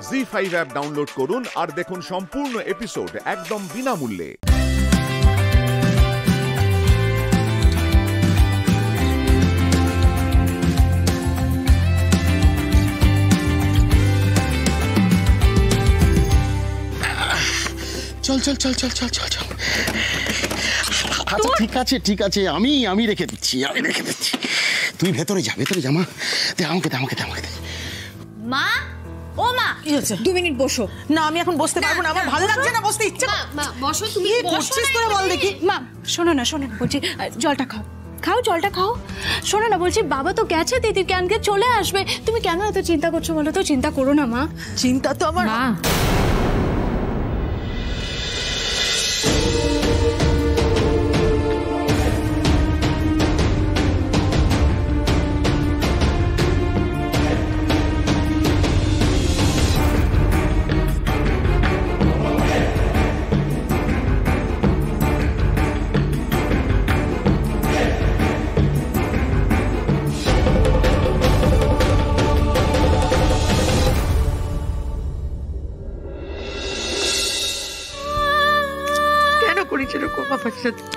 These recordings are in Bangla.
জি5 অ্যাপ ডাউনলোড করুন আর দেখুন সম্পূর্ণ এপিসোড একদম বিনামূল্যে। চল চল চল চল চল চল চল। আচ্ছা ঠিক আছে আমি রেখে দিচ্ছি তুই ভেতরে যা মা। দে আমাকে দে। মা, ও মা, কি হয়েছে? 2 মিনিট বসো। না, আমি এখন বসতে পারবো না, আমার ভালো লাগছে না, বসতে ইচ্ছে না। মা বসো, তুমি কি করছিস তোরা বল দেখি। মা শোনো না বলছি জলটা খাও জলটা খাও। শোনো না বলছি, বাবা তো গেছে দিদির ক্যানকে চলে আসবে, তুমি কেন এত চিন্তা করছো বলো তো? চিন্তা করো না মা। চিন্তা তো আমার মা।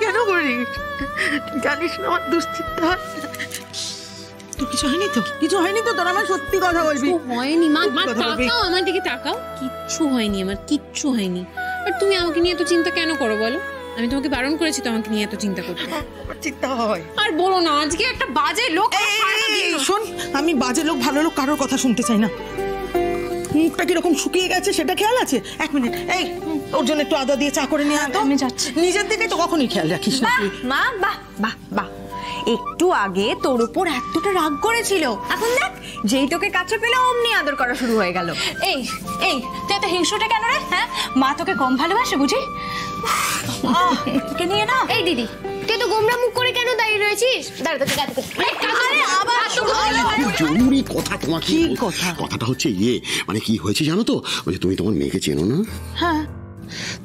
কেন করিস? জানিস না আমার দুশ্চিন্তা। কিছু হয়নি তো তোর আমার সত্যি কথা বলবি। হয়নি মা, তাকাও আমার দিকে, তাকাও। কিচ্ছু হয়নি আমার, কিচ্ছু হয়নি। আর তুমি আমাকে নিয়ে এত চিন্তা কেন করো বলো? আমি তোমাকে বারণ করেছি তো আমাকে নিয়ে এত চিন্তা করতে। চিন্তা হয় আর বলো না, আজকে একটা বাজে লোক। শোন, আমি বাজে লোক ভালো লোক কারোর কথা শুনতে চাই না। মুখটা কিরকম শুকিয়ে গেছে সেটা খেয়াল আছে? 1 মিনিট, এই ওর জন্য একটু আদা দিয়ে চা করে নিয়ে আয় তো। আমি যাচ্ছি। নিজের দিকে তো কখনোই খেয়াল রাখিস না। মা বাহ, একটু আগে তোর উপর এতটা রাগ করেছিল, এখন দেখ যেই তোকে কাছে পেলে অমনি আদর করা শুরু হয়ে গেল। এই তুই এত হিংসুটে কেন রে? হ্যাঁ, মা তোকে কম ভালোবাসে বুঝি? নিয়ে না। এই দিদি, তুই তো গোমরা মুখ করে কেন দাঁড়িয়ে রয়েছিস? জরুরি কথা তোমাকে। কি কথা? কথাটা হচ্ছে মানে কি হয়েছে জানো তো? ওই যে তুমি তোমার মেয়েকে চেনো না? হ্যাঁ।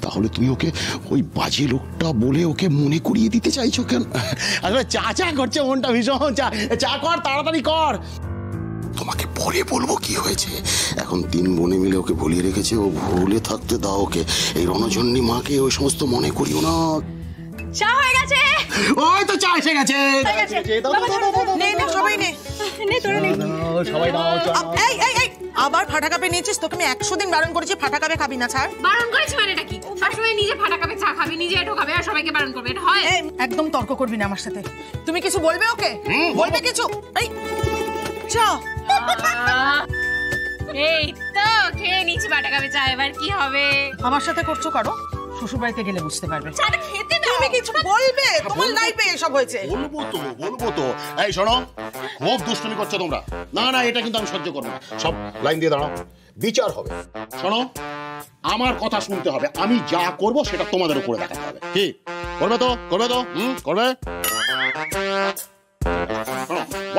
তাহলে তুমি ওকে ওই বাজে লোকটা বলে ওকে মনে করিয়ে দিতে চাইছো কেন? আসলে চা করছে মনটা ভীষণ। চা কর, তাড়াতাড়ি কর। তোমাকে পরে বলবো কি হয়েছে। এখন 3 বোনে মিলে ওকে ভুলিয়ে রেখেছে, ও ভুলে থাকতে দাও ওকে। এই রণজন্যী মাকে ওই সমস্ত মনে করিও না। চা হয়ে গেছে। ওই তো চা এসে গেছে। সবাই নে। সবাই দাও। এই আবার ফাটা কাপে নিয়েছিস? তোকে আমি 100 দিন বারণ করেছি ফাটা কাপে খাবি না। ছাড়। বারণ করেছি মানে এটা কি? সবসময় নিজে ফাটা কাপে চা খাবি, নিজে এটো খাবে আর সবাইকে বারণ করবে, এটা হয়? একদম তর্ক করবি না আমার সাথে। তুমি কিছু বলবে ওকে? বলবে কিছু? এই চা। এই তো খেয়ে নিচ্ছি ফাটা কাপে চা, এবার কি হবে? আমার সাথে করছো কারো? শ্বশুর বাড়িতে গেলে বুঝতে পারবে। চাটা খেতে দাও। তুমি কিছু বলবে? তোমার লাইফে এসব হয়েছে। বলবো তো। এই শোনো, খুব দুষ্টুমি করছো তোমরা। না এটা কিন্তু আমি সহ্য করবো না। সব লাইন দিয়ে দাঁড়াও, বিচার হবে। শোনো, আমার কথা শুনতে হবে। আমি যা করব সেটা তোমাদের উপরে দেখাতে হবে। কি করবে তো? করবে।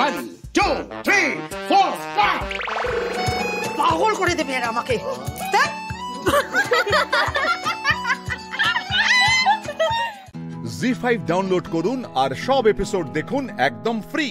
1 2 3 4 5। পাগল করে দেবে এরা আমাকে। জি5 ডাউনলোড করুন আর সব এপিসোড দেখুন একদম ফ্রি।